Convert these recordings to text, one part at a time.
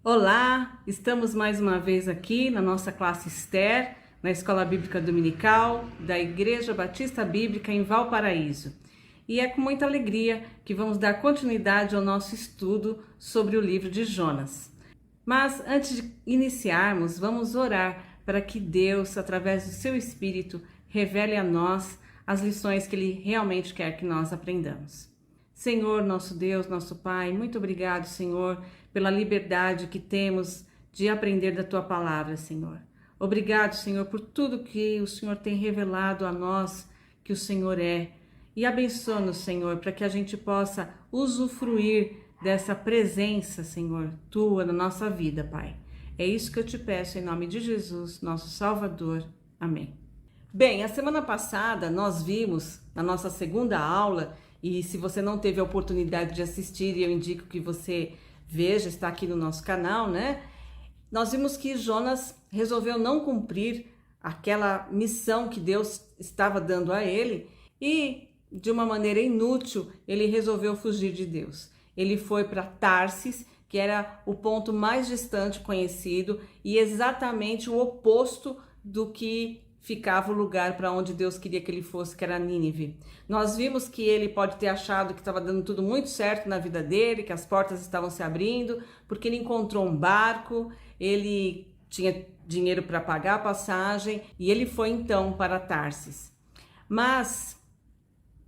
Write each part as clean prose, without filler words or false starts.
Olá, estamos mais uma vez aqui na nossa classe Esther, na Escola Bíblica Dominical da Igreja Batista Bíblica em Valparaíso. E é com muita alegria que vamos dar continuidade ao nosso estudo sobre o livro de Jonas. Mas antes de iniciarmos, vamos orar para que Deus, através do seu Espírito, revele a nós as lições que Ele realmente quer que nós aprendamos. Senhor, nosso Deus, nosso Pai, muito obrigado, Senhor, pela liberdade que temos de aprender da Tua Palavra, Senhor. Obrigado, Senhor, por tudo que o Senhor tem revelado a nós que o Senhor é. E abençoa-nos, Senhor, para que a gente possa usufruir dessa presença, Senhor, Tua na nossa vida, Pai. É isso que eu te peço em nome de Jesus, nosso Salvador. Amém. Bem, a semana passada nós vimos na nossa segunda aula, e se você não teve a oportunidade de assistir, eu indico que você veja, está aqui no nosso canal, né? Nós vimos que Jonas resolveu não cumprir aquela missão que Deus estava dando a ele e, de uma maneira inútil, ele resolveu fugir de Deus. Ele foi para Tarsis, que era o ponto mais distante conhecido e exatamente o oposto do que ficava o lugar para onde Deus queria que ele fosse, que era Nínive. Nós vimos que ele pode ter achado que estava dando tudo muito certo na vida dele, que as portas estavam se abrindo, porque ele encontrou um barco, ele tinha dinheiro para pagar a passagem e ele foi então para Tarsis. Mas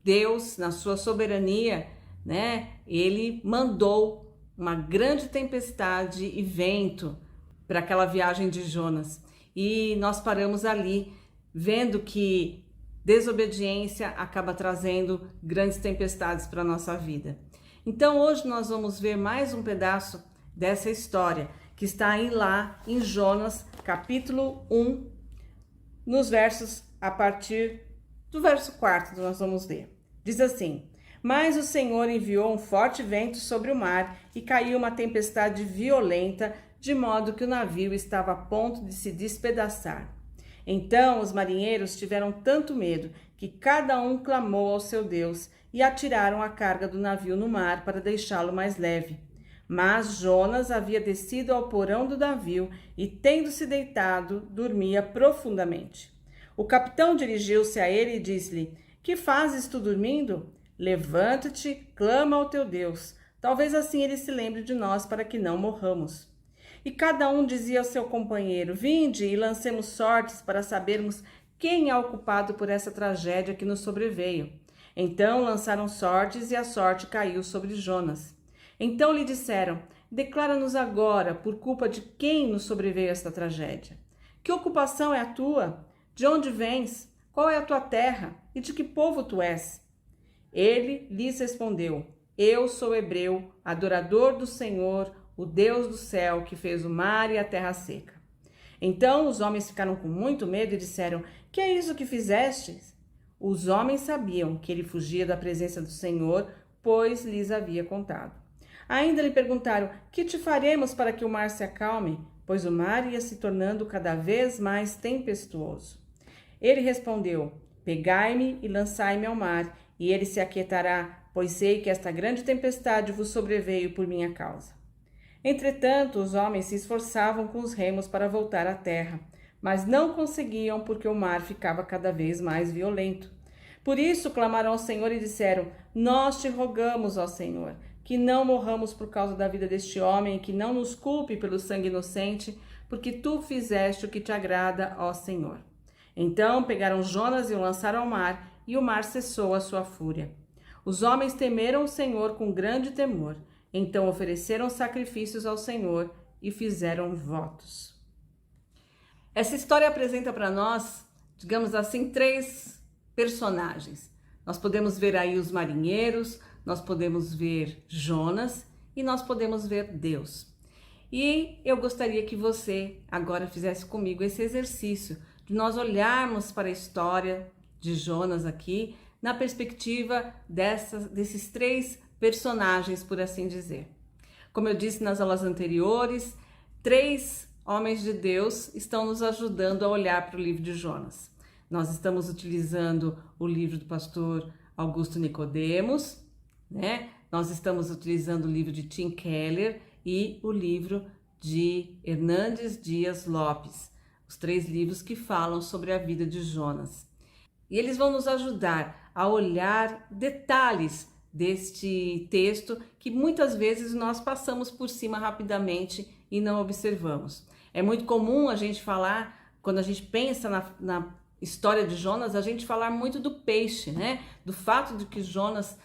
Deus, na sua soberania, ele mandou uma grande tempestade e vento para aquela viagem de Jonas. E nós paramos ali, vendo que desobediência acaba trazendo grandes tempestades para a nossa vida. Então hoje nós vamos ver mais um pedaço dessa história, que está aí lá em Jonas, capítulo 1, nos versos, a partir do verso 4, nós vamos ler. Diz assim: Mas o Senhor enviou um forte vento sobre o mar e caiu uma tempestade violenta, de modo que o navio estava a ponto de se despedaçar. Então os marinheiros tiveram tanto medo que cada um clamou ao seu Deus e atiraram a carga do navio no mar para deixá-lo mais leve. Mas Jonas havia descido ao porão do navio e, tendo-se deitado, dormia profundamente. O capitão dirigiu-se a ele e disse-lhe: Que fazes tu dormindo? Levanta-te, clama ao teu Deus. Talvez assim ele se lembre de nós para que não morramos. E cada um dizia ao seu companheiro: Vinde e lancemos sortes para sabermos quem é o culpado por essa tragédia que nos sobreveio. Então lançaram sortes e a sorte caiu sobre Jonas. Então lhe disseram: Declara-nos agora por culpa de quem nos sobreveio esta tragédia. Que ocupação é a tua? De onde vens? Qual é a tua terra? E de que povo tu és? Ele lhes respondeu: Eu sou hebreu, adorador do Senhor, o Deus do céu, que fez o mar e a terra seca. Então os homens ficaram com muito medo e disseram: Que é isso que fizestes? Os homens sabiam que ele fugia da presença do Senhor, pois lhes havia contado. Ainda lhe perguntaram: Que te faremos para que o mar se acalme? Pois o mar ia se tornando cada vez mais tempestuoso. Ele respondeu: Pegai-me e lançai-me ao mar, e ele se aquietará, pois sei que esta grande tempestade vos sobreveio por minha causa. Entretanto, os homens se esforçavam com os remos para voltar à terra, mas não conseguiam porque o mar ficava cada vez mais violento. Por isso clamaram ao Senhor e disseram: Nós te rogamos, ó Senhor, que não morramos por causa da vida deste homem, que não nos culpe pelo sangue inocente, porque tu fizeste o que te agrada, ó Senhor. Então pegaram Jonas e o lançaram ao mar, e o mar cessou a sua fúria. Os homens temeram o Senhor com grande temor. Então ofereceram sacrifícios ao Senhor e fizeram votos. Essa história apresenta para nós, digamos assim, três personagens. Nós podemos ver aí os marinheiros, nós podemos ver Jonas e nós podemos ver Deus. E eu gostaria que você agora fizesse comigo esse exercício de nós olharmos para a história de Jonas aqui na perspectiva desses três personagens, por assim dizer. Como eu disse nas aulas anteriores, três homens de Deus estão nos ajudando a olhar para o livro de Jonas. Nós estamos utilizando o livro do pastor Augusto Nicodemos, Nós estamos utilizando o livro de Tim Keller e o livro de Hernandes Dias Lopes, os 3 livros que falam sobre a vida de Jonas. E eles vão nos ajudar a olhar detalhes deste texto que muitas vezes nós passamos por cima rapidamente e não observamos. É muito comum a gente falar, quando a gente pensa na história de Jonas, a gente falar muito do peixe, né? Do fato de que Jonas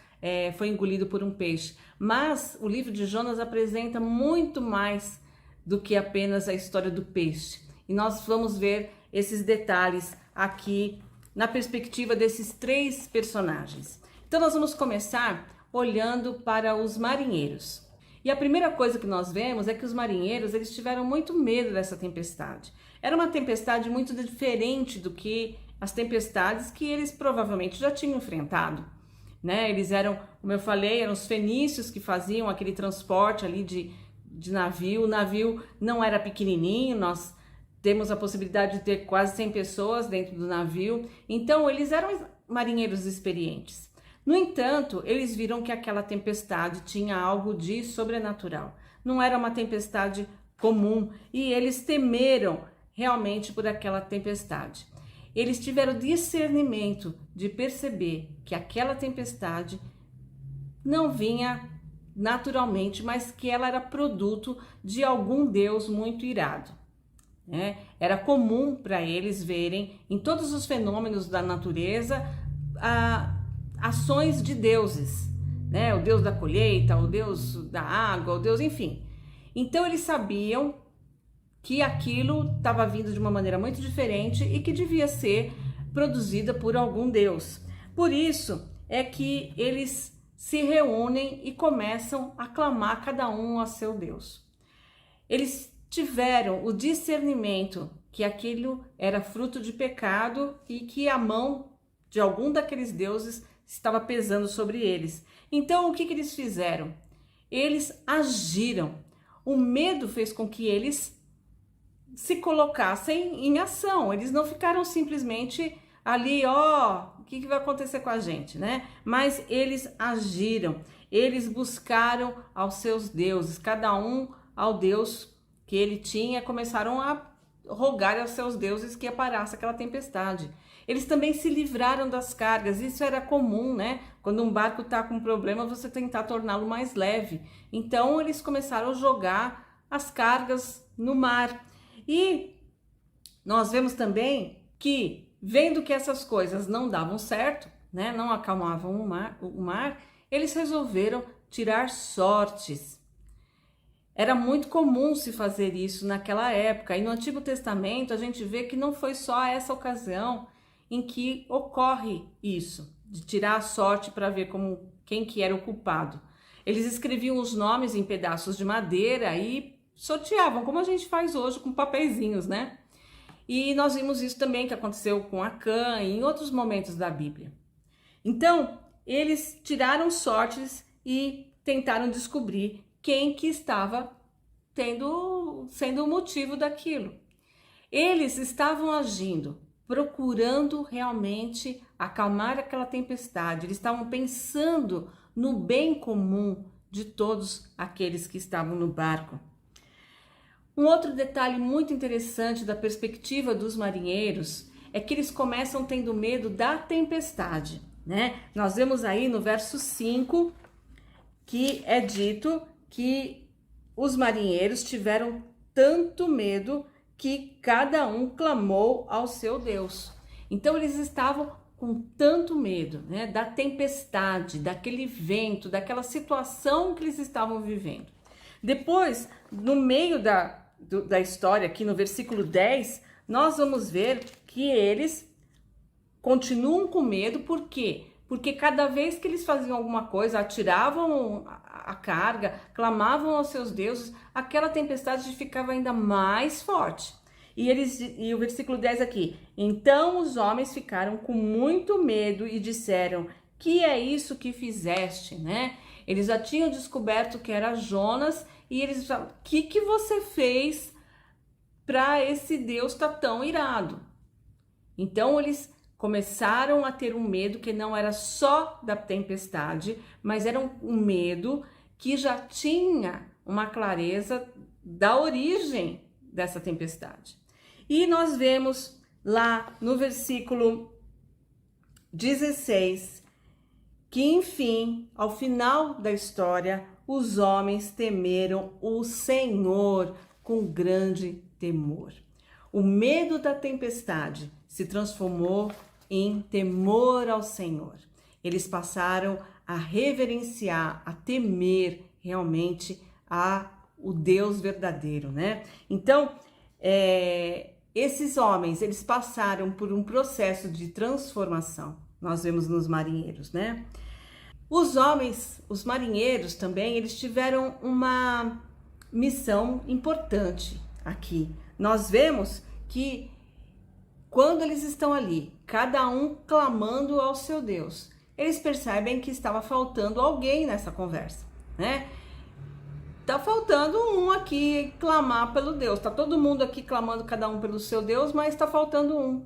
foi engolido por um peixe. Mas o livro de Jonas apresenta muito mais do que apenas a história do peixe. E nós vamos ver esses detalhes aqui na perspectiva desses 3 personagens. Então nós vamos começar olhando para os marinheiros. E a primeira coisa que nós vemos é que os marinheiros, eles tiveram muito medo dessa tempestade. Era uma tempestade muito diferente do que as tempestades que eles provavelmente já tinham enfrentado, né? Eles eram, como eu falei, eram os fenícios que faziam aquele transporte ali de navio. O navio não era pequenininho, nós temos a possibilidade de ter quase 100 pessoas dentro do navio. Então eles eram marinheiros experientes. No entanto, eles viram que aquela tempestade tinha algo de sobrenatural. Não era uma tempestade comum e eles temeram realmente por aquela tempestade. Eles tiveram discernimento de perceber que aquela tempestade não vinha naturalmente, mas que ela era produto de algum Deus muito irado. Era comum para eles verem em todos os fenômenos da natureza ações de deuses, né? O Deus da colheita, o Deus da água, o Deus, enfim. Então eles sabiam que aquilo estava vindo de uma maneira muito diferente e que devia ser produzida por algum Deus. Por isso é que eles se reúnem e começam a clamar cada um a seu Deus. Eles tiveram o discernimento que aquilo era fruto de pecado e que a mão de algum daqueles deuses estava pesando sobre eles. Então, o que eles fizeram? Eles agiram. O medo fez com que eles se colocassem em ação. Eles não ficaram simplesmente ali, o que vai acontecer com a gente, né? Mas eles agiram. Eles buscaram aos seus deuses, cada um ao Deus que ele tinha, começaram a rogar aos seus deuses que parasse aquela tempestade. Eles também se livraram das cargas, isso era comum, né? Quando um barco está com problema, você tentar torná-lo mais leve. Então, eles começaram a jogar as cargas no mar. E nós vemos também que, vendo que essas coisas não davam certo, né? Não acalmavam o mar, eles resolveram tirar sortes. Era muito comum se fazer isso naquela época. E no Antigo Testamento, a gente vê que não foi só essa ocasião em que ocorre isso, de tirar a sorte para ver quem que era o culpado. Eles escreviam os nomes em pedaços de madeira e sorteavam, como a gente faz hoje com papeizinhos, né? E nós vimos isso também que aconteceu com Acã e em outros momentos da Bíblia. Então, eles tiraram sortes e tentaram descobrir quem que estava sendo o motivo daquilo. Eles estavam agindo, procurando realmente acalmar aquela tempestade. Eles estavam pensando no bem comum de todos aqueles que estavam no barco. Um outro detalhe muito interessante da perspectiva dos marinheiros é que eles começam tendo medo da tempestade, né? Nós vemos aí no verso 5 que é dito que os marinheiros tiveram tanto medo que cada um clamou ao seu Deus. Então eles estavam com tanto medo, né, da tempestade, daquele vento, daquela situação que eles estavam vivendo. Depois, no meio da história, aqui no versículo 10, nós vamos ver que eles continuam com medo. Por quê? Porque cada vez que eles faziam alguma coisa, atiravam a carga, clamavam aos seus deuses, aquela tempestade ficava ainda mais forte. E o versículo 10 aqui: então os homens ficaram com muito medo e disseram: que é isso que fizeste, né? Eles já tinham descoberto que era Jonas e eles falaram: o que você fez para esse Deus estar tão irado? Então eles começaram a ter um medo que não era só da tempestade, mas era um medo que já tinha uma clareza da origem dessa tempestade. E nós vemos lá no versículo 16 que, enfim, ao final da história, os homens temeram o Senhor com grande temor. O medo da tempestade se transformou em temor ao Senhor. Eles passaram a reverenciar, a temer realmente o Deus verdadeiro, né? Então, esses homens, eles passaram por um processo de transformação. Nós vemos nos marinheiros, né? Os homens, os marinheiros também, eles tiveram uma missão importante aqui. Nós vemos que quando eles estão ali, cada um clamando ao seu Deus, eles percebem que estava faltando alguém nessa conversa, né? Tá faltando um aqui clamar pelo Deus. Tá todo mundo aqui clamando cada um pelo seu Deus, mas tá faltando um.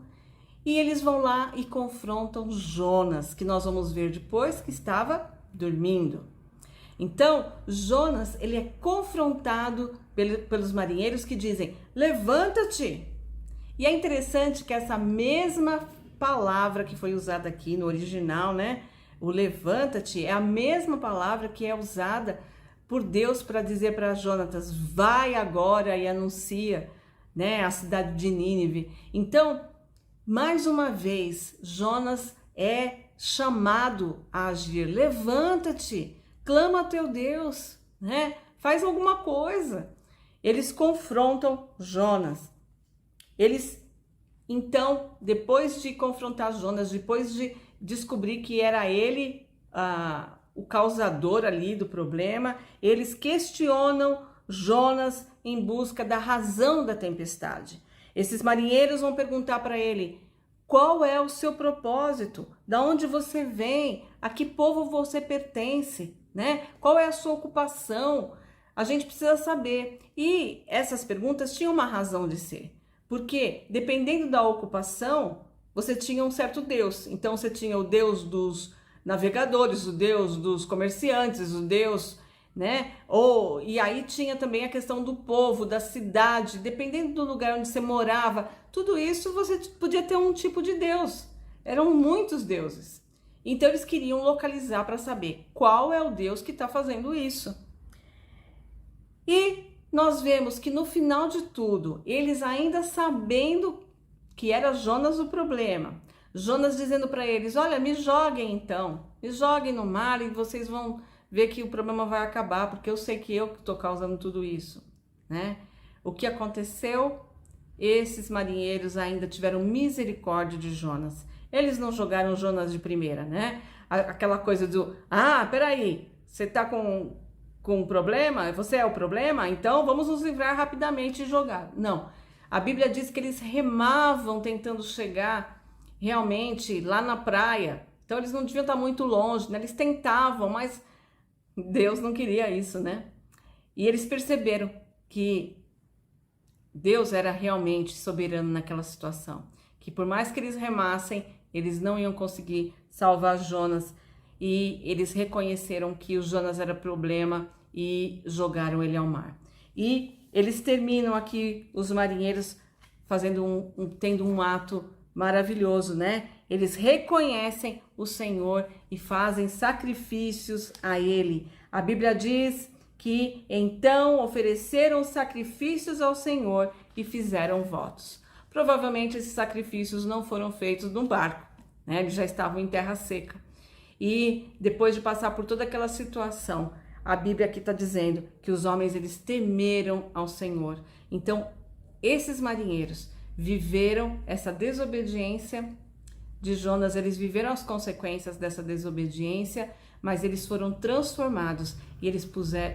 E eles vão lá e confrontam Jonas, que nós vamos ver depois que estava dormindo. Então, Jonas, ele é confrontado pelos marinheiros que dizem: levanta-te. E é interessante que essa mesma palavra que foi usada aqui no original, né? O levanta-te é a mesma palavra que é usada por Deus para dizer para Jonatas: vai agora e anuncia, né, a cidade de Nínive. Então, mais uma vez, Jonas é chamado a agir. Levanta-te, clama a teu Deus, né? Faz alguma coisa. Eles confrontam Jonas. Eles, então, depois de confrontar Jonas, depois de descobrir que era ele o causador ali do problema, eles questionam Jonas em busca da razão da tempestade. Esses marinheiros vão perguntar para ele: qual é o seu propósito? Da onde você vem? A que povo você pertence? Né? Qual é a sua ocupação? A gente precisa saber. E essas perguntas tinham uma razão de ser. Porque, dependendo da ocupação, você tinha um certo Deus. Então, você tinha o Deus dos navegadores, o Deus dos comerciantes, o Deus, né? E aí tinha também a questão do povo, da cidade, dependendo do lugar onde você morava. Tudo isso você podia ter um tipo de Deus. Eram muitos deuses. Então, eles queriam localizar para saber qual é o Deus que está fazendo isso. E nós vemos que no final de tudo, eles ainda sabendo que era Jonas o problema, Jonas dizendo para eles: olha, me joguem então, me joguem no mar e vocês vão ver que o problema vai acabar, porque eu sei que eu que estou causando tudo isso, né? O que aconteceu? Esses marinheiros ainda tiveram misericórdia de Jonas. Eles não jogaram Jonas de primeira, né? Aquela coisa do: peraí, você tá com um problema? Você é o problema? Então vamos nos livrar rapidamente e jogar. Não. A Bíblia diz que eles remavam tentando chegar realmente lá na praia. Então eles não deviam estar muito longe, né? Eles tentavam, mas Deus não queria isso, né? E eles perceberam que Deus era realmente soberano naquela situação. Que por mais que eles remassem, eles não iam conseguir salvar Jonas. E eles reconheceram que o Jonas era problema e jogaram ele ao mar. E eles terminam aqui, os marinheiros, tendo um ato maravilhoso, né? Eles reconhecem o Senhor e fazem sacrifícios a Ele. A Bíblia diz que então ofereceram sacrifícios ao Senhor e fizeram votos. Provavelmente esses sacrifícios não foram feitos no barco, né? Eles já estavam em terra seca. E depois de passar por toda aquela situação, a Bíblia aqui está dizendo que os homens, eles temeram ao Senhor. Então, esses marinheiros viveram essa desobediência de Jonas, eles viveram as consequências dessa desobediência, mas eles foram transformados e eles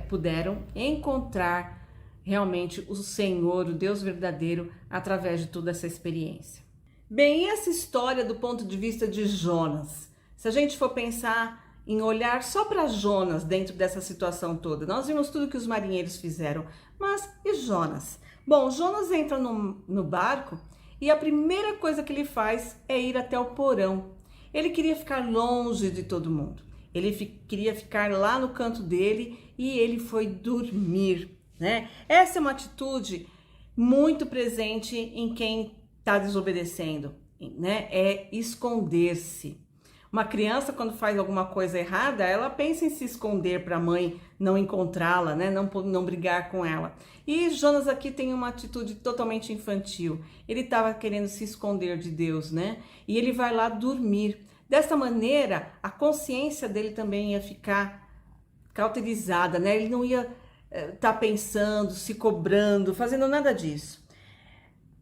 puderam encontrar realmente o Senhor, o Deus verdadeiro, através de toda essa experiência. Bem, e essa história do ponto de vista de Jonas? Se a gente for pensar em olhar só para Jonas dentro dessa situação toda, nós vimos tudo que os marinheiros fizeram, mas e Jonas? Bom, Jonas entra no barco e a primeira coisa que ele faz é ir até o porão. Ele queria ficar longe de todo mundo, ele queria ficar lá no canto dele e ele foi dormir. né? Essa é uma atitude muito presente em quem está desobedecendo, né? É esconder-se. Uma criança, quando faz alguma coisa errada, ela pensa em se esconder para a mãe não encontrá-la, né? Não brigar com ela. E Jonas aqui tem uma atitude totalmente infantil. Ele estava querendo se esconder de Deus, né? E ele vai lá dormir. Dessa maneira, a consciência dele também ia ficar cauterizada, né? Ele não ia estar pensando, se cobrando, fazendo nada disso.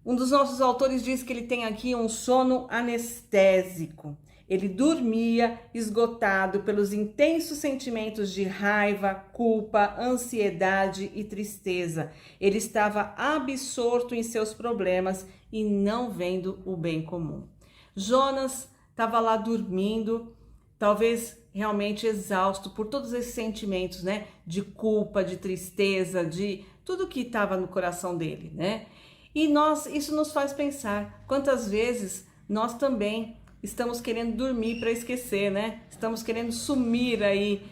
Um dos nossos autores diz que ele tem aqui um sono anestésico. Ele dormia esgotado pelos intensos sentimentos de raiva, culpa, ansiedade e tristeza. Ele estava absorto em seus problemas e não vendo o bem comum. Jonas estava lá dormindo, talvez realmente exausto por todos esses sentimentos, né? De culpa, de tristeza, de tudo que estava no coração dele, né? E isso nos faz pensar quantas vezes nós também estamos querendo dormir para esquecer, né? Estamos querendo sumir aí,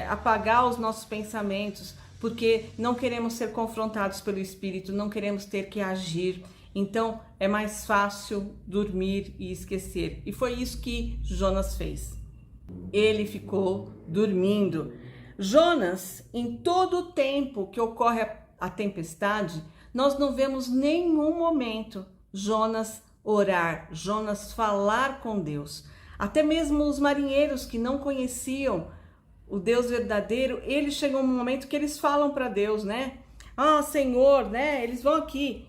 apagar os nossos pensamentos, porque não queremos ser confrontados pelo Espírito, não queremos ter que agir. Então é mais fácil dormir e esquecer. E foi isso que Jonas fez. Ele ficou dormindo. Jonas, em todo o tempo que ocorre a tempestade, nós não vemos nenhum momento Jonas orar, Jonas falar com Deus. Até mesmo os marinheiros que não conheciam o Deus verdadeiro, eles chegam um momento que eles falam para Deus, né? Ah, Senhor, né? Eles vão aqui.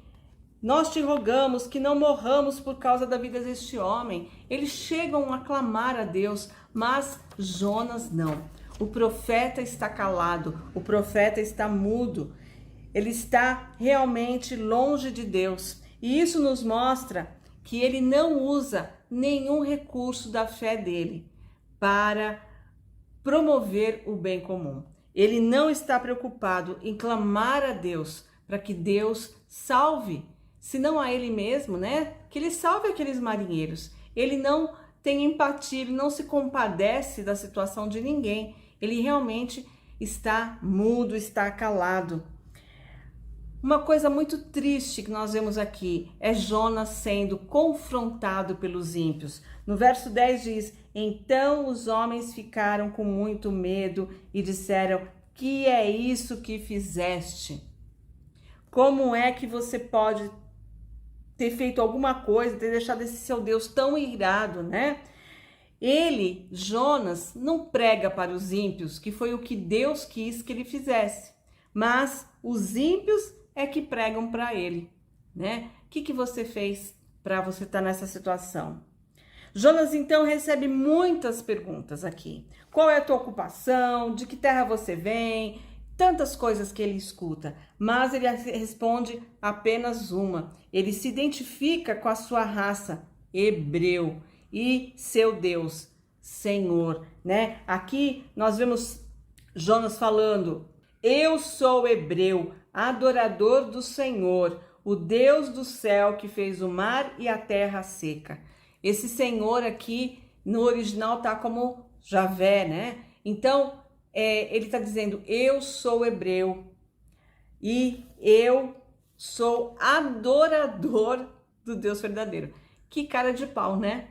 Nós te rogamos que não morramos por causa da vida deste homem. Eles chegam a clamar a Deus, mas Jonas não. O profeta está calado, o profeta está mudo. Ele está realmente longe de Deus. E isso nos mostra que ele não usa nenhum recurso da fé dele para promover o bem comum. Ele não está preocupado em clamar a Deus para que Deus salve, se não a ele mesmo, né? Que ele salve aqueles marinheiros. Ele não tem empatia, ele não se compadece da situação de ninguém. Ele realmente está mudo, está calado. Uma coisa muito triste que nós vemos aqui é Jonas sendo confrontado pelos ímpios. No verso 10 diz: então os homens ficaram com muito medo e disseram: que é isso que fizeste? Como é que você pode ter feito alguma coisa, ter deixado esse seu Deus tão irado, né? Ele, Jonas, não prega para os ímpios, que foi o que Deus quis que ele fizesse, mas os ímpios é que pregam para ele, né? O que você fez para você estar nessa situação? Jonas então recebe muitas perguntas aqui. Qual é a tua ocupação? De que terra você vem? Tantas coisas que ele escuta, mas ele responde apenas uma. Ele se identifica com a sua raça, hebreu, e seu Deus, Senhor, né? Aqui nós vemos Jonas falando: eu sou hebreu, adorador do Senhor, o Deus do céu que fez o mar e a terra seca. Esse Senhor aqui no original tá como Javé, né? Então ele está dizendo: eu sou hebreu e eu sou adorador do Deus verdadeiro. Que cara de pau, né?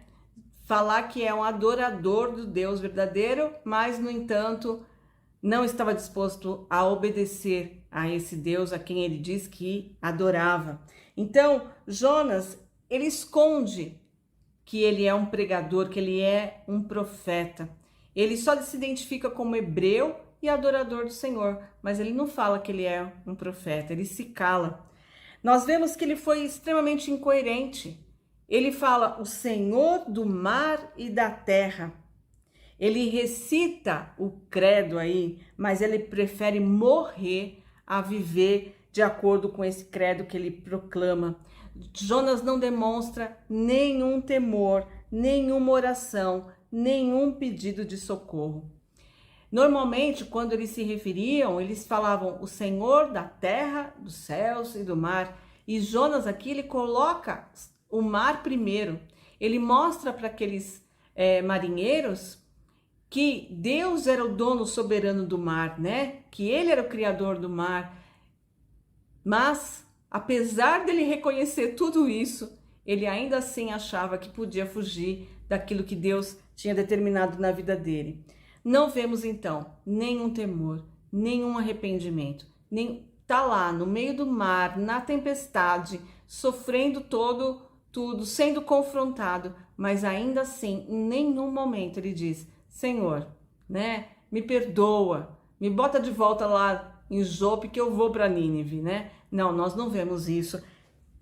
Falar que é um adorador do Deus verdadeiro, mas no entanto não estava disposto a obedecer a esse Deus a quem ele diz que adorava. Então, Jonas, ele esconde que ele é um pregador, que ele é um profeta. Ele só se identifica como hebreu e adorador do Senhor, mas ele não fala que ele é um profeta, ele se cala. Nós vemos que ele foi extremamente incoerente. Ele fala: o Senhor do mar e da terra. Ele recita o credo aí, mas ele prefere morrer a viver de acordo com esse credo que ele proclama. Jonas não demonstra nenhum temor, nenhuma oração, nenhum pedido de socorro. Normalmente, quando eles se referiam, eles falavam: o Senhor da terra, dos céus e do mar. E Jonas aqui, ele coloca o mar primeiro. Ele mostra para aqueles marinheiros que Deus era o dono soberano do mar, né? Que ele era o criador do mar. Mas, apesar dele reconhecer tudo isso, ele ainda assim achava que podia fugir daquilo que Deus tinha determinado na vida dele. Não vemos então nenhum temor, nenhum arrependimento, nem tá lá no meio do mar, na tempestade, sofrendo tudo, sendo confrontado, mas ainda assim, em nenhum momento ele diz: Senhor, né, me perdoa, me bota de volta lá em Jope que eu vou para Nínive, né? Não, nós não vemos isso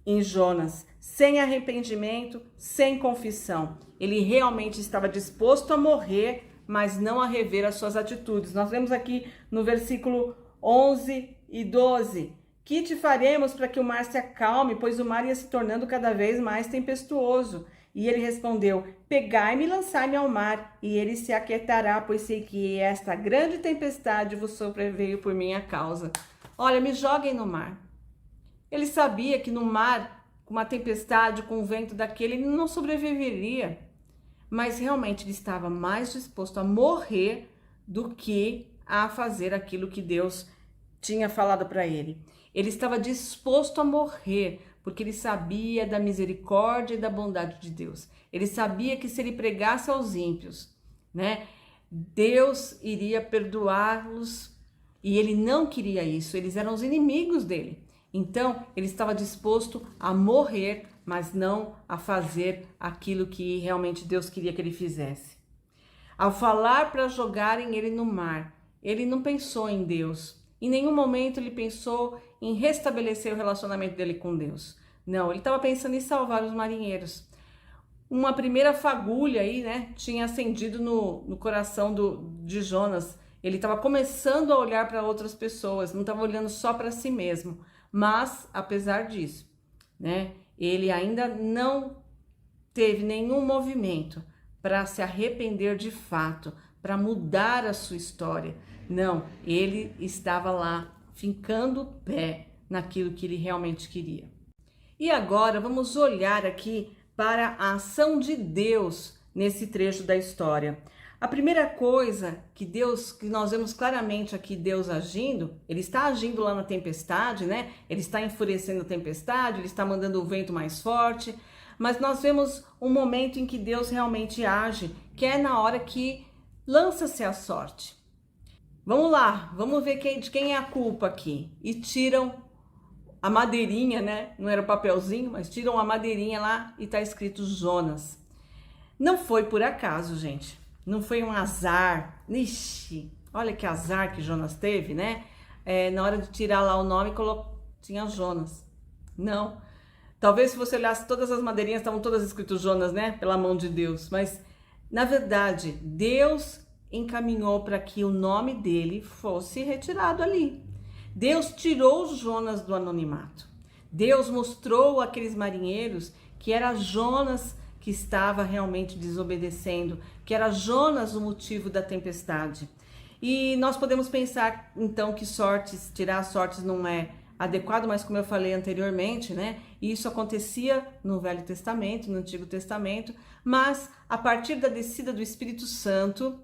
em Jonas, sem arrependimento, sem confissão. Ele realmente estava disposto a morrer, mas não a rever as suas atitudes. Nós vemos aqui no versículo 11 e 12: que te faremos para que o mar se acalme, pois o mar ia se tornando cada vez mais tempestuoso. E ele respondeu: pegai-me e lançai-me ao mar, e ele se aquietará, pois sei que esta grande tempestade vos sobreveio por minha causa. Olha, me joguem no mar. Ele sabia que no mar, com uma tempestade, com um vento daquele, ele não sobreviveria. Mas realmente ele estava mais disposto a morrer do que a fazer aquilo que Deus tinha falado para ele. Ele estava disposto a morrer, porque ele sabia da misericórdia e da bondade de Deus. Ele sabia que se ele pregasse aos ímpios, né, Deus iria perdoá-los, e ele não queria isso. Eles eram os inimigos dele. Então, ele estava disposto a morrer, mas não a fazer aquilo que realmente Deus queria que ele fizesse. Ao falar para jogarem ele no mar, ele não pensou em Deus. Em nenhum momento ele pensou em restabelecer o relacionamento dele com Deus. Não, ele estava pensando em salvar os marinheiros. Uma primeira fagulha aí, né, tinha acendido no coração de Jonas. Ele estava começando a olhar para outras pessoas, não estava olhando só para si mesmo. Mas, apesar disso, né, ele ainda não teve nenhum movimento para se arrepender de fato, para mudar a sua história. Não, ele estava lá, fincando o pé naquilo que ele realmente queria. E agora vamos olhar aqui para a ação de Deus nesse trecho da história. A primeira coisa que nós vemos claramente aqui Deus agindo, ele está agindo lá na tempestade, né? Ele está enfurecendo a tempestade, ele está mandando o vento mais forte, mas nós vemos um momento em que Deus realmente age, que é na hora que lança-se a sorte. Vamos lá, vamos ver de quem é a culpa aqui. E tiram a madeirinha, né? Não era o papelzinho, mas tiram a madeirinha lá e está escrito Jonas. Não foi por acaso, gente. Não foi um azar. Ixi, olha que azar que Jonas teve, né? Na hora de tirar lá o nome, tinha Jonas. Não. Talvez se você olhasse todas as madeirinhas, estavam todas escritas Jonas, né? Pela mão de Deus. Mas, na verdade, Deus encaminhou para que o nome dele fosse retirado ali. Deus tirou Jonas do anonimato. Deus mostrou àqueles marinheiros que era Jonas que estava realmente desobedecendo, que era Jonas o motivo da tempestade. E nós podemos pensar então que tirar sortes não é adequado, mas como eu falei anteriormente, né? Isso acontecia no Velho Testamento, no Antigo Testamento, mas a partir da descida do Espírito Santo,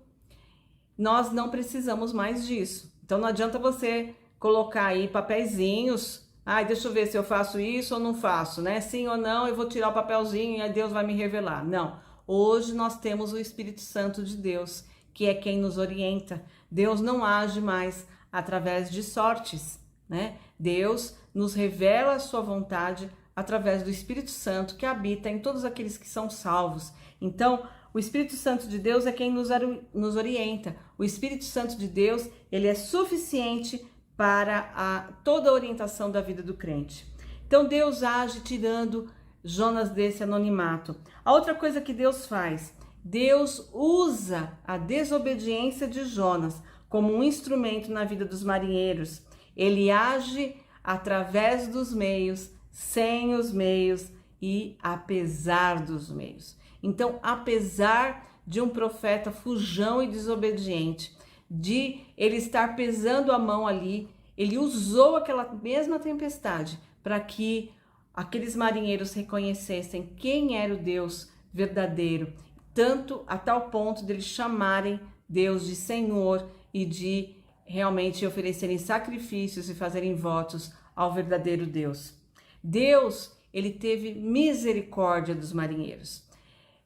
nós não precisamos mais disso. Então não adianta você colocar aí papeizinhos, deixa eu ver se eu faço isso ou não faço, né? Sim ou não, eu vou tirar o papelzinho e aí Deus vai me revelar. Não, hoje nós temos o Espírito Santo de Deus, que é quem nos orienta. Deus não age mais através de sortes, né? Deus nos revela a sua vontade através do Espírito Santo que habita em todos aqueles que são salvos. Então, o Espírito Santo de Deus é quem nos orienta. O Espírito Santo de Deus, ele é suficiente para toda a orientação da vida do crente. Então Deus age tirando Jonas desse anonimato. A outra coisa que Deus faz, Deus usa a desobediência de Jonas como um instrumento na vida dos marinheiros. Ele age através dos meios, sem os meios e apesar dos meios. Então, apesar de um profeta fujão e desobediente, de ele estar pesando a mão ali, ele usou aquela mesma tempestade para que aqueles marinheiros reconhecessem quem era o Deus verdadeiro, tanto a tal ponto deles chamarem Deus de Senhor e de realmente oferecerem sacrifícios e fazerem votos ao verdadeiro Deus. Deus, ele teve misericórdia dos marinheiros.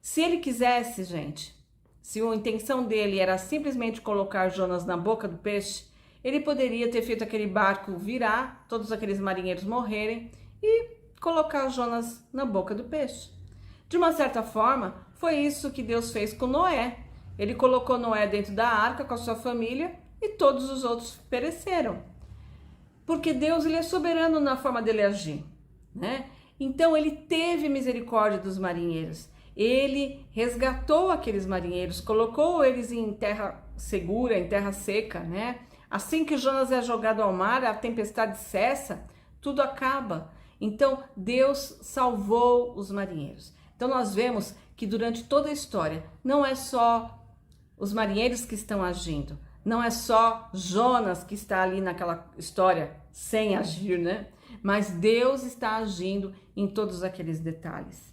Se ele quisesse, gente, se a intenção dele era simplesmente colocar Jonas na boca do peixe, ele poderia ter feito aquele barco virar, todos aqueles marinheiros morrerem e colocar Jonas na boca do peixe. De uma certa forma, foi isso que Deus fez com Noé. Ele colocou Noé dentro da arca com a sua família e todos os outros pereceram. Porque Deus, ele é soberano na forma dele agir, né? Então ele teve misericórdia dos marinheiros. Ele resgatou aqueles marinheiros, colocou eles em terra segura, em terra seca, né? Assim que Jonas é jogado ao mar, a tempestade cessa, tudo acaba. Então Deus salvou os marinheiros. Então nós vemos que durante toda a história, não é só os marinheiros que estão agindo, não é só Jonas que está ali naquela história sem agir, né? Mas Deus está agindo em todos aqueles detalhes.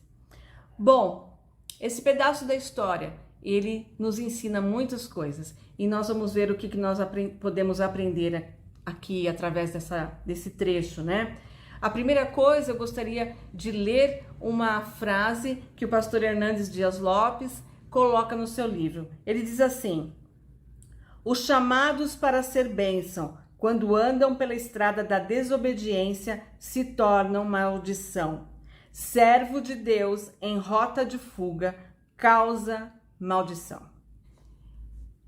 Bom, esse pedaço da história, ele nos ensina muitas coisas e nós vamos ver o que nós podemos aprender aqui através desse trecho, né? A primeira coisa, eu gostaria de ler uma frase que o pastor Hernandes Dias Lopes coloca no seu livro. Ele diz assim: os chamados para ser bênção, quando andam pela estrada da desobediência, se tornam maldição. Servo de Deus em rota de fuga causa maldição.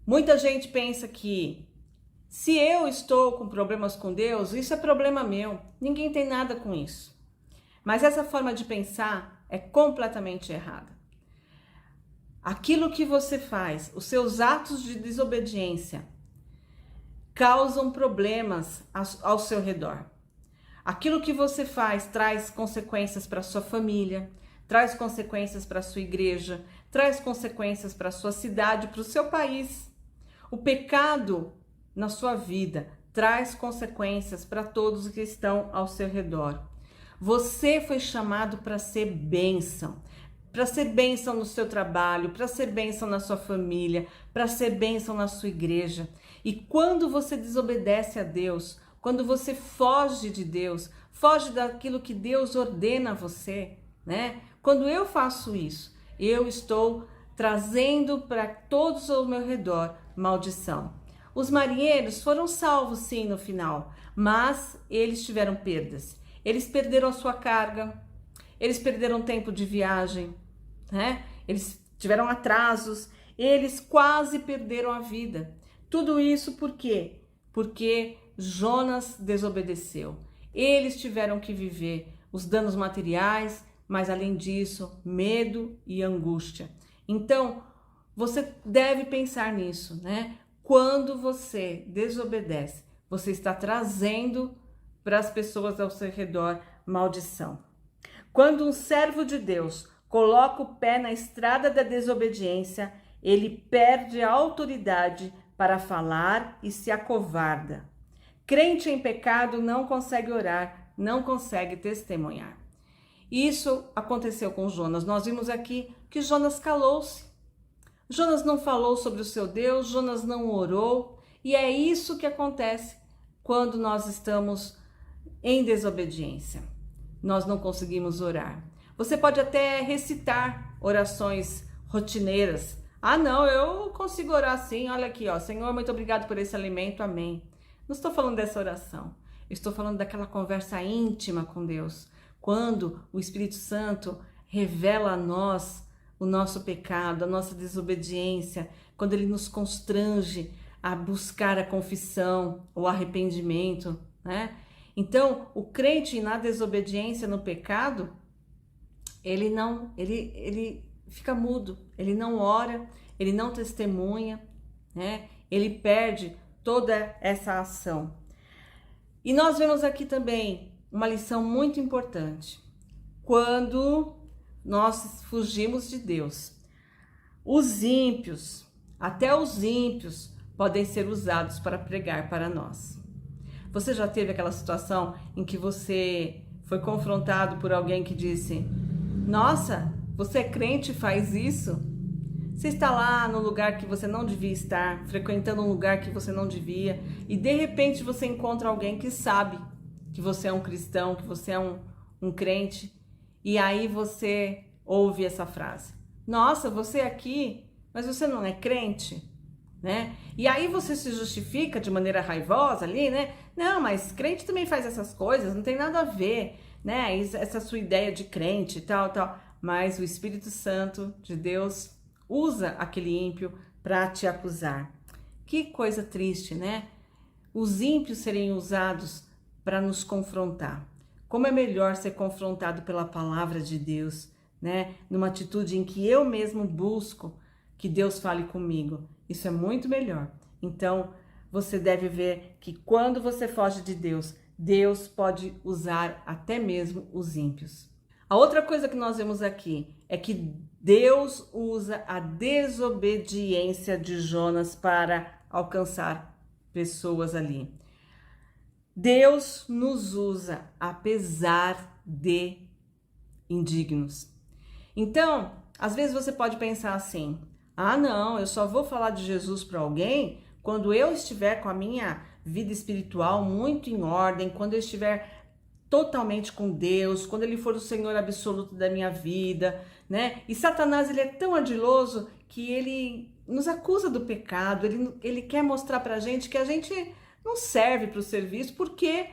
Muita gente pensa que se eu estou com problemas com Deus, isso é problema meu. Ninguém tem nada com isso. Mas essa forma de pensar é completamente errada. Aquilo que você faz, os seus atos de desobediência, causam problemas ao seu redor. Aquilo que você faz traz consequências para sua família, traz consequências para sua igreja, traz consequências para sua cidade, para o seu país. O pecado na sua vida traz consequências para todos que estão ao seu redor. Você foi chamado para ser bênção no seu trabalho, para ser bênção na sua família, para ser bênção na sua igreja. E quando você desobedece a Deus, quando você foge de Deus, foge daquilo que Deus ordena a você, né? Quando eu faço isso, eu estou trazendo para todos ao meu redor maldição. Os marinheiros foram salvos sim no final, mas eles tiveram perdas. Eles perderam a sua carga, eles perderam tempo de viagem, né? Eles tiveram atrasos, eles quase perderam a vida. Tudo isso por quê? Porque Jonas desobedeceu. Eles tiveram que viver os danos materiais, mas além disso, medo e angústia. Então, você deve pensar nisso, né? Quando você desobedece, você está trazendo para as pessoas ao seu redor maldição. Quando um servo de Deus coloca o pé na estrada da desobediência, ele perde a autoridade para falar e se acovarda. Crente em pecado não consegue orar, não consegue testemunhar. Isso aconteceu com Jonas. Nós vimos aqui que Jonas calou-se. Jonas não falou sobre o seu Deus, Jonas não orou, e é isso que acontece quando nós estamos em desobediência. Nós não conseguimos orar. Você pode até recitar orações rotineiras. Ah, não, eu consigo orar sim. Olha aqui, ó. Senhor, muito obrigado por esse alimento. Amém. Não estou falando dessa oração. Estou falando daquela conversa íntima com Deus. Quando o Espírito Santo revela a nós o nosso pecado, a nossa desobediência, quando ele nos constrange a buscar a confissão, o arrependimento, né? Então, o crente na desobediência, no pecado, ele fica mudo, ele não ora, ele não testemunha, né? Ele perde toda essa ação. E nós vemos aqui também uma lição muito importante. Quando nós fugimos de Deus, os ímpios, até os ímpios, podem ser usados para pregar para nós. Você já teve aquela situação em que você foi confrontado por alguém que disse: nossa, você é crente e faz isso? Você está lá no lugar que você não devia estar, frequentando um lugar que você não devia, e de repente você encontra alguém que sabe que você é um cristão, que você é um crente, e aí você ouve essa frase: nossa, você é aqui, mas você não é crente, né? E aí você se justifica de maneira raivosa ali, né? Não, mas crente também faz essas coisas, não tem nada a ver, né? Essa sua ideia de crente, tal, tal. Mas o Espírito Santo de Deus usa aquele ímpio para te acusar. Que coisa triste, né? Os ímpios serem usados para nos confrontar. Como é melhor ser confrontado pela palavra de Deus, né? Numa atitude em que eu mesmo busco que Deus fale comigo. Isso é muito melhor. Então, você deve ver que quando você foge de Deus, Deus pode usar até mesmo os ímpios. A outra coisa que nós vemos aqui é que Deus usa a desobediência de Jonas para alcançar pessoas ali. Deus nos usa apesar de indignos. Então, às vezes você pode pensar assim: ah, não, eu só vou falar de Jesus para alguém quando eu estiver com a minha vida espiritual muito em ordem, quando eu estiver totalmente com Deus, quando ele for o Senhor absoluto da minha vida, né? E Satanás, ele é tão ardiloso que ele nos acusa do pecado, ele quer mostrar pra gente que a gente não serve para o serviço porque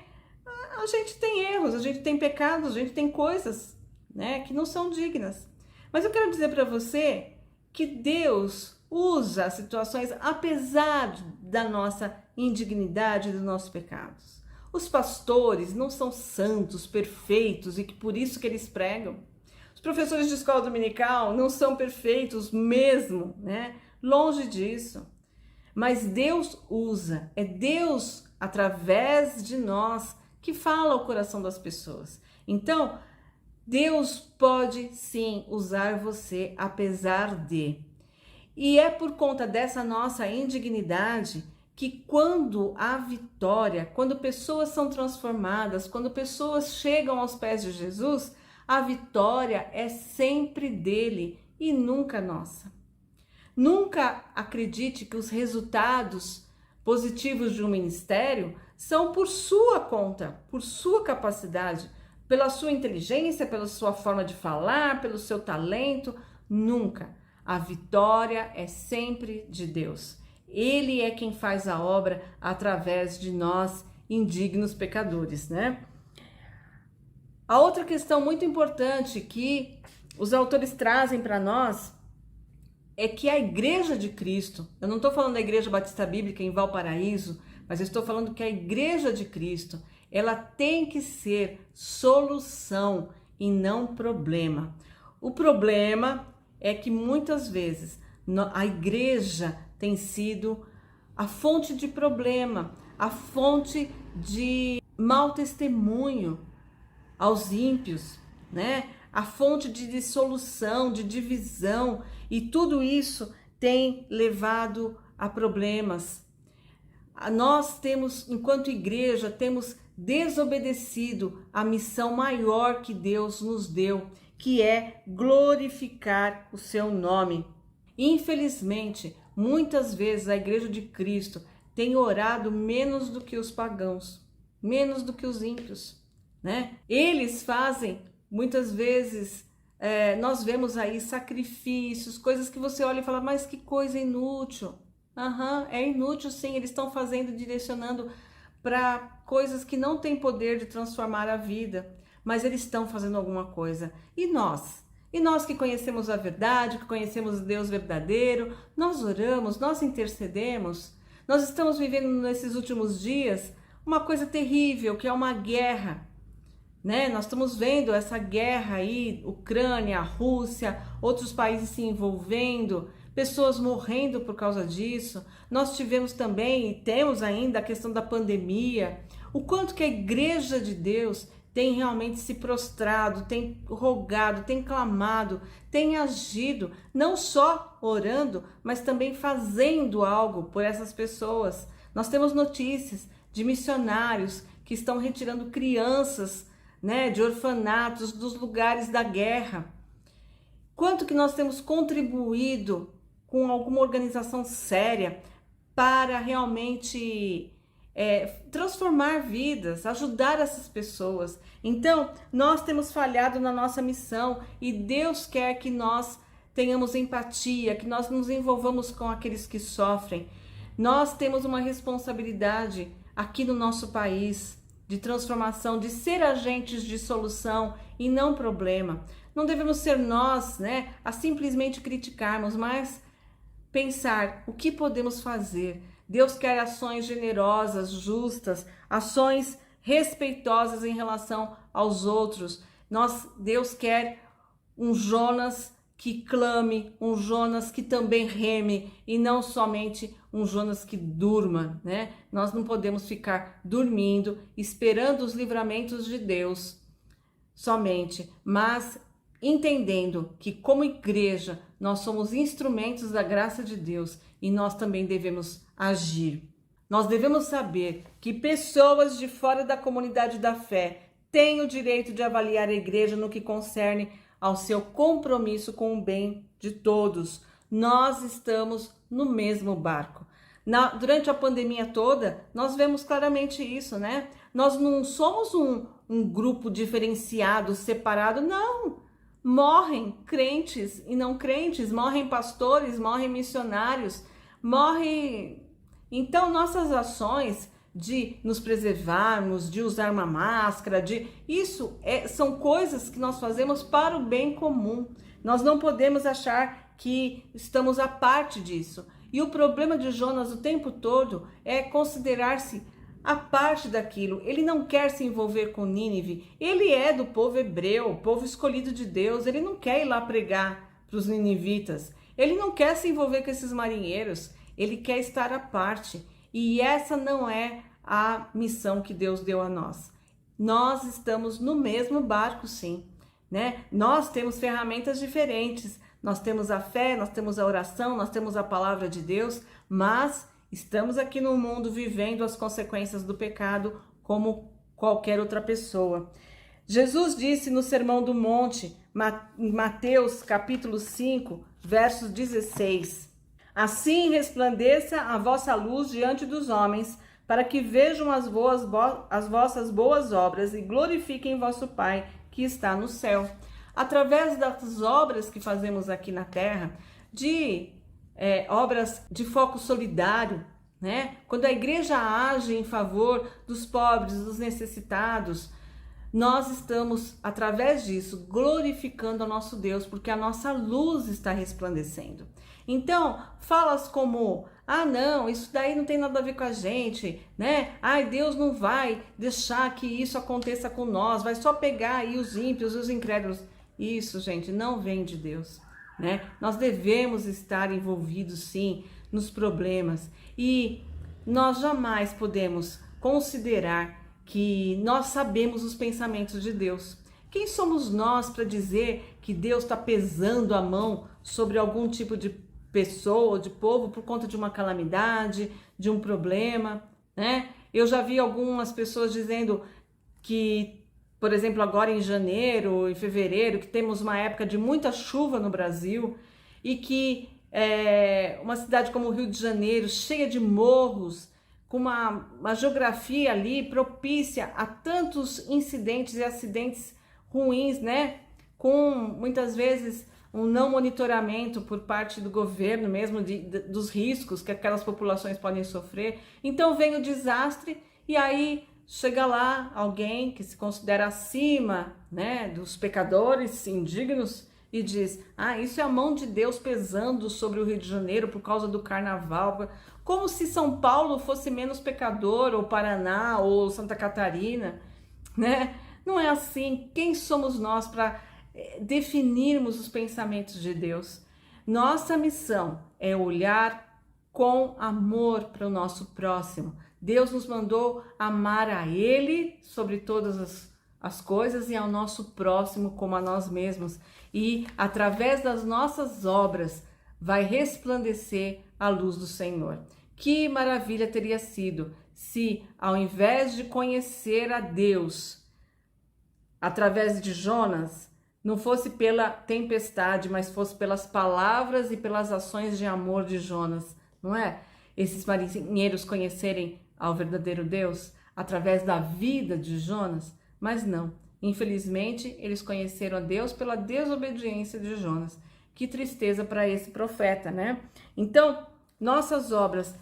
a gente tem erros, a gente tem pecados, a gente tem coisas, né, que não são dignas. Mas eu quero dizer para você que Deus usa as situações apesar da nossa indignidade e dos nossos pecados. Os pastores não são santos, perfeitos e que por isso que eles pregam. Os professores de escola dominical não são perfeitos mesmo, né? Longe disso. Mas Deus usa, é Deus através de nós que fala ao coração das pessoas. Então, Deus pode sim usar você apesar de. E é por conta dessa nossa indignidade que quando há vitória, quando pessoas são transformadas, quando pessoas chegam aos pés de Jesus, a vitória é sempre dele e nunca nossa. Nunca acredite que os resultados positivos de um ministério são por sua conta, por sua capacidade, pela sua inteligência, pela sua forma de falar, pelo seu talento. Nunca. A vitória é sempre de Deus. Ele é quem faz a obra através de nós, indignos pecadores, né? A outra questão muito importante que os autores trazem para nós é que a Igreja de Cristo, eu não estou falando da Igreja Batista Bíblica em Valparaíso, mas eu estou falando que a Igreja de Cristo, ela tem que ser solução e não problema. O problema é que muitas vezes a igreja tem sido a fonte de problema, a fonte de mau testemunho aos ímpios, né? A fonte de dissolução, de divisão, e tudo isso tem levado a problemas. Nós temos, enquanto igreja, temos desobedecido a missão maior que Deus nos deu, que é glorificar o seu nome. Infelizmente, muitas vezes a Igreja de Cristo tem orado menos do que os pagãos, menos do que os ímpios, né? Eles fazem, muitas vezes, nós vemos aí sacrifícios, coisas que você olha e fala, mas que coisa inútil. É inútil sim, eles estão fazendo, direcionando para coisas que não têm poder de transformar a vida, mas eles estão fazendo alguma coisa. E nós? E nós que conhecemos a verdade, que conhecemos o Deus verdadeiro, nós oramos, nós intercedemos. Nós estamos vivendo nesses últimos dias uma coisa terrível, que é uma guerra, né? Nós estamos vendo essa guerra aí, Ucrânia, Rússia, outros países se envolvendo, pessoas morrendo por causa disso. Nós tivemos também e temos ainda a questão da pandemia. O quanto que a Igreja de Deus tem realmente se prostrado, tem rogado, tem clamado, tem agido, não só orando, mas também fazendo algo por essas pessoas. Nós temos notícias de missionários que estão retirando crianças, né, de orfanatos, dos lugares da guerra. Quanto que nós temos contribuído com alguma organização séria para realmente transformar vidas, ajudar essas pessoas. Então, nós temos falhado na nossa missão e Deus quer que nós tenhamos empatia, que nós nos envolvamos com aqueles que sofrem. Nós temos uma responsabilidade aqui no nosso país de transformação, de ser agentes de solução e não problema. Não devemos ser nós, a simplesmente criticarmos, mas pensar o que podemos fazer. Deus quer ações generosas, justas, ações respeitosas em relação aos outros. Deus quer um Jonas que clame, um Jonas que também reme e não somente um Jonas que durma, Nós não podemos ficar dormindo, esperando os livramentos de Deus somente, mas entendendo que como igreja nós somos instrumentos da graça de Deus e nós também devemos agir. Nós devemos saber que pessoas de fora da comunidade da fé têm o direito de avaliar a igreja no que concerne ao seu compromisso com o bem de todos. Nós estamos no mesmo barco. Durante a pandemia toda, nós vemos claramente isso, Nós não somos um grupo diferenciado, separado, não. Morrem crentes e não crentes, morrem pastores, morrem missionários, morrem. Então, nossas ações de nos preservarmos, de usar uma máscara, são coisas que nós fazemos para o bem comum. Nós não podemos achar que estamos à parte disso. E o problema de Jonas o tempo todo é considerar-se a parte daquilo. Ele não quer se envolver com Nínive. Ele é do povo hebreu, o povo escolhido de Deus. Ele não quer ir lá pregar para os ninivitas. Ele não quer se envolver com esses marinheiros. Ele quer estar à parte. E essa não é a missão que Deus deu a nós. Nós estamos no mesmo barco, sim, Nós temos ferramentas diferentes. Nós temos a fé, nós temos a oração, nós temos a palavra de Deus, mas estamos aqui no mundo vivendo as consequências do pecado como qualquer outra pessoa. Jesus disse no Sermão do Monte, em Mateus capítulo 5, versos 16: Assim resplandeça a vossa luz diante dos homens, para que vejam as vossas boas obras e glorifiquem vosso Pai que está no céu. Através das obras que fazemos aqui na terra, obras de foco solidário, Quando a igreja age em favor dos pobres, dos necessitados, nós estamos, através disso, glorificando o nosso Deus, porque a nossa luz está resplandecendo. Então, falas como, não, isso daí não tem nada a ver com a gente, Deus não vai deixar que isso aconteça com nós, vai só pegar aí os ímpios, os incrédulos. Isso, gente, não vem de Deus, Nós devemos estar envolvidos, sim, nos problemas e nós jamais podemos considerar que nós sabemos os pensamentos de Deus. Quem somos nós para dizer que Deus está pesando a mão sobre algum tipo de pessoa ou de povo por conta de uma calamidade, de um problema, Eu já vi algumas pessoas dizendo que, por exemplo, agora em janeiro e fevereiro, que temos uma época de muita chuva no Brasil e que uma cidade como o Rio de Janeiro, cheia de morros, com uma geografia ali propícia a tantos incidentes e acidentes ruins, Com muitas vezes um não monitoramento por parte do governo mesmo dos riscos que aquelas populações podem sofrer. Então vem o desastre e aí chega lá alguém que se considera acima, dos pecadores indignos e diz: isso é a mão de Deus pesando sobre o Rio de Janeiro por causa do carnaval. Como se São Paulo fosse menos pecador, ou Paraná, ou Santa Catarina, Não é assim. Quem somos nós para definirmos os pensamentos de Deus? Nossa missão é olhar com amor para o nosso próximo. Deus nos mandou amar a Ele sobre todas as coisas e ao nosso próximo como a nós mesmos. E através das nossas obras vai resplandecer a luz do Senhor. Que maravilha teria sido se, ao invés de conhecer a Deus através de Jonas, não fosse pela tempestade, mas fosse pelas palavras e pelas ações de amor de Jonas, não é? Esses marinheiros conhecerem ao verdadeiro Deus através da vida de Jonas? Mas não. Infelizmente, eles conheceram a Deus pela desobediência de Jonas. Que tristeza para esse profeta, né? Então, nossas obras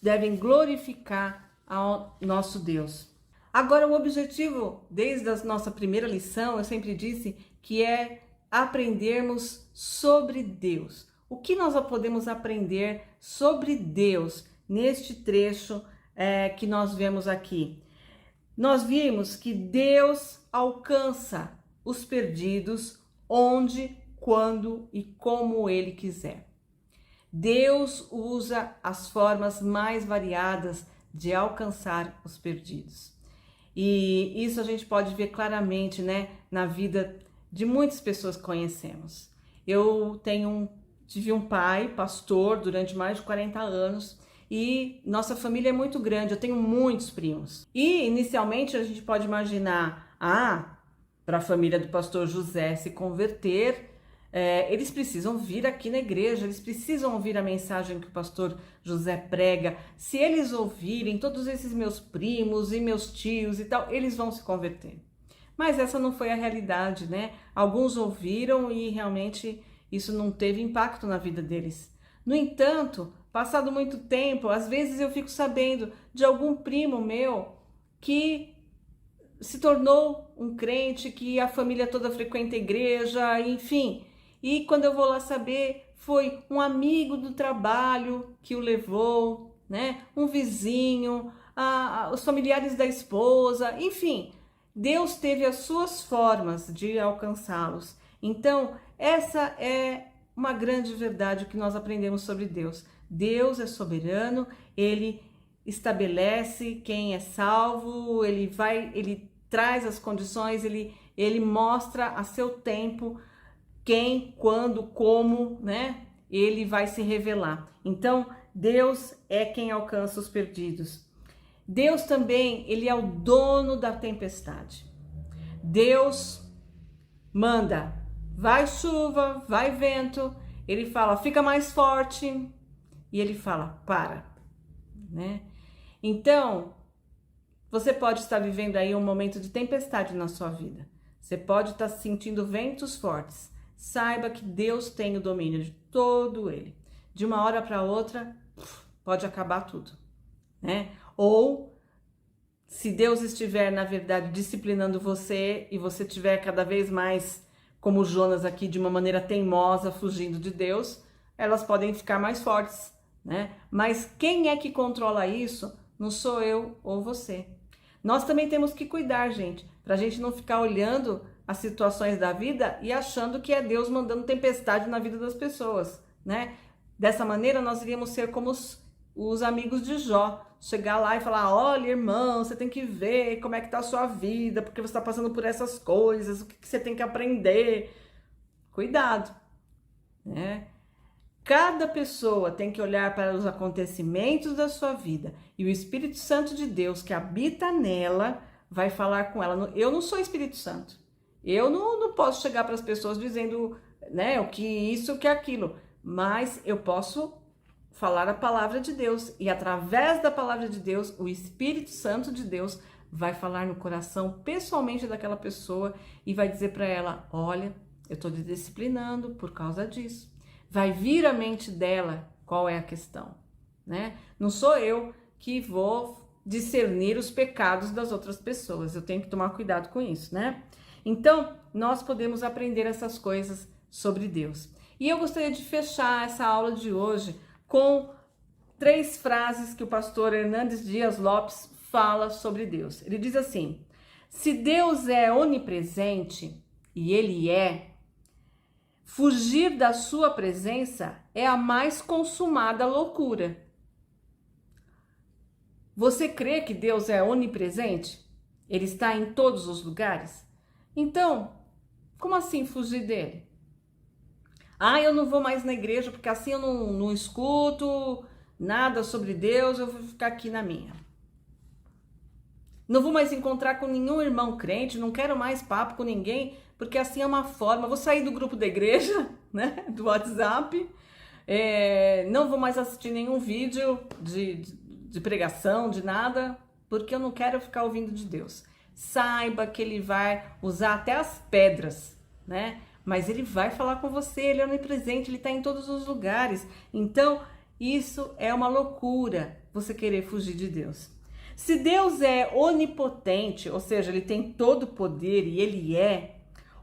devem glorificar ao nosso Deus. Agora, o objetivo, desde a nossa primeira lição, eu sempre disse que é aprendermos sobre Deus. O que nós podemos aprender sobre Deus neste trecho que nós vemos aqui? Nós vimos que Deus alcança os perdidos onde, quando e como Ele quiser. Deus usa as formas mais variadas de alcançar os perdidos. E isso a gente pode ver claramente, né, na vida de muitas pessoas que conhecemos. Eu tive um pai, pastor, durante mais de 40 anos, e nossa família é muito grande, eu tenho muitos primos. E inicialmente a gente pode imaginar, para a família do pastor José se converter, eles precisam vir aqui na igreja, eles precisam ouvir a mensagem que o pastor José prega. Se eles ouvirem, todos esses meus primos e meus tios e tal, eles vão se converter. Mas essa não foi a realidade, né? Alguns ouviram e realmente isso não teve impacto na vida deles. No entanto, passado muito tempo, às vezes eu fico sabendo de algum primo meu que se tornou um crente, que a família toda frequenta a igreja, enfim. E quando eu vou lá saber, foi um amigo do trabalho que o levou, né? Um vizinho, os familiares da esposa, enfim. Deus teve as suas formas de alcançá-los. Então, essa é uma grande verdade que nós aprendemos sobre Deus. Deus é soberano, Ele estabelece quem é salvo, Ele traz as condições, Ele mostra a seu tempo quem, quando, como, né? Ele vai se revelar. Então, Deus é quem alcança os perdidos. Deus também, Ele é o dono da tempestade. Deus manda, vai chuva, vai vento. Ele fala, fica mais forte. E Ele fala, para, né? Então, você pode estar vivendo aí um momento de tempestade na sua vida. Você pode estar sentindo ventos fortes. Saiba que Deus tem o domínio de todo ele. De uma hora para outra, pode acabar tudo, né? Ou, se Deus estiver, na verdade, disciplinando você e você estiver cada vez mais, como Jonas aqui, de uma maneira teimosa, fugindo de Deus, elas podem ficar mais fortes, né? Mas quem é que controla isso? Não sou eu ou você. Nós também temos que cuidar, gente, para a gente não ficar olhando as situações da vida e achando que é Deus mandando tempestade na vida das pessoas, né? Dessa maneira, nós iríamos ser como os amigos de Jó, chegar lá e falar, olha, irmão, você tem que ver como é que tá a sua vida, porque você está passando por essas coisas, o que você tem que aprender. Cuidado, né? Cada pessoa tem que olhar para os acontecimentos da sua vida e o Espírito Santo de Deus que habita nela vai falar com ela. Eu não sou Espírito Santo. Eu não posso chegar para as pessoas dizendo, né, o que isso, o que aquilo, mas eu posso falar a palavra de Deus e através da palavra de Deus, o Espírito Santo de Deus vai falar no coração pessoalmente daquela pessoa e vai dizer para ela, olha, eu estou te disciplinando por causa disso. Vai vir à mente dela qual é a questão, né? Não sou eu que vou discernir os pecados das outras pessoas, eu tenho que tomar cuidado com isso, né? Então, nós podemos aprender essas coisas sobre Deus. E eu gostaria de fechar essa aula de hoje com 3 frases que o pastor Hernandes Dias Lopes fala sobre Deus. Ele diz assim, se Deus é onipresente, e Ele é, fugir da sua presença é a mais consumada loucura. Você crê que Deus é onipresente? Ele está em todos os lugares? Então, como assim fugir dele? Eu não vou mais na igreja porque assim eu não escuto nada sobre Deus, eu vou ficar aqui na minha. Não vou mais encontrar com nenhum irmão crente, não quero mais papo com ninguém, porque assim é uma forma. Vou sair do grupo da igreja, né, do WhatsApp, não vou mais assistir nenhum vídeo de pregação, de nada, porque eu não quero ficar ouvindo de Deus. Saiba que Ele vai usar até as pedras, né? Mas Ele vai falar com você, Ele é onipresente, Ele está em todos os lugares. Então, isso é uma loucura, você querer fugir de Deus. Se Deus é onipotente, ou seja, Ele tem todo o poder e Ele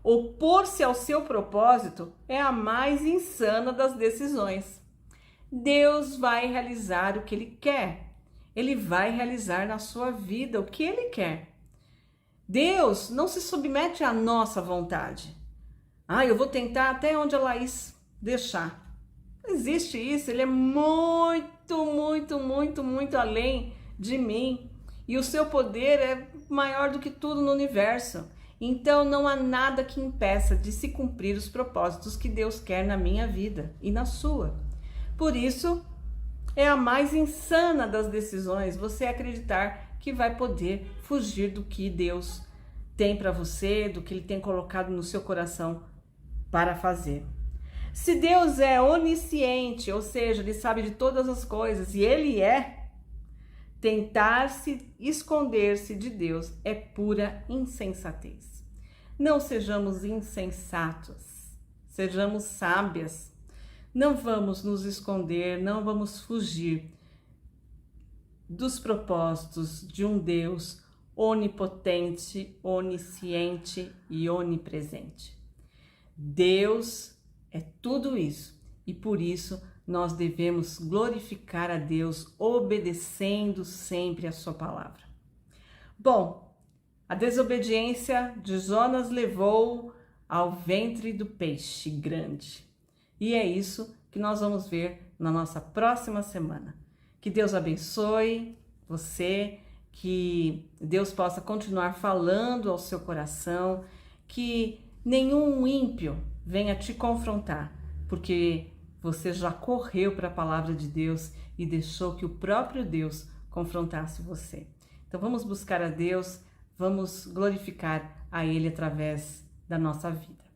opor-se ao seu propósito é a mais insana das decisões. Deus vai realizar o que Ele quer. Ele vai realizar na sua vida o que Ele quer. Deus não se submete à nossa vontade. Eu vou tentar até onde a Laís deixar. Não existe isso. Ele é muito, muito, muito, muito além de mim. E o seu poder é maior do que tudo no universo. Então não há nada que impeça de se cumprir os propósitos que Deus quer na minha vida e na sua. Por isso, é a mais insana das decisões você acreditar que vai poder fugir do que Deus tem para você, do que Ele tem colocado no seu coração para fazer. Se Deus é onisciente, ou seja, Ele sabe de todas as coisas e Ele tentar se esconder-se de Deus é pura insensatez. Não sejamos insensatos, sejamos sábias. Não vamos nos esconder, não vamos fugir dos propósitos de um Deus onipotente, onisciente e onipresente. Deus é tudo isso e por isso nós devemos glorificar a Deus obedecendo sempre a sua palavra. Bom, a desobediência de Jonas levou ao ventre do peixe grande. E é isso que nós vamos ver na nossa próxima semana. Que Deus abençoe você, que Deus possa continuar falando ao seu coração, que nenhum ímpio venha te confrontar, porque você já correu para a palavra de Deus e deixou que o próprio Deus confrontasse você. Então vamos buscar a Deus, vamos glorificar a Ele através da nossa vida.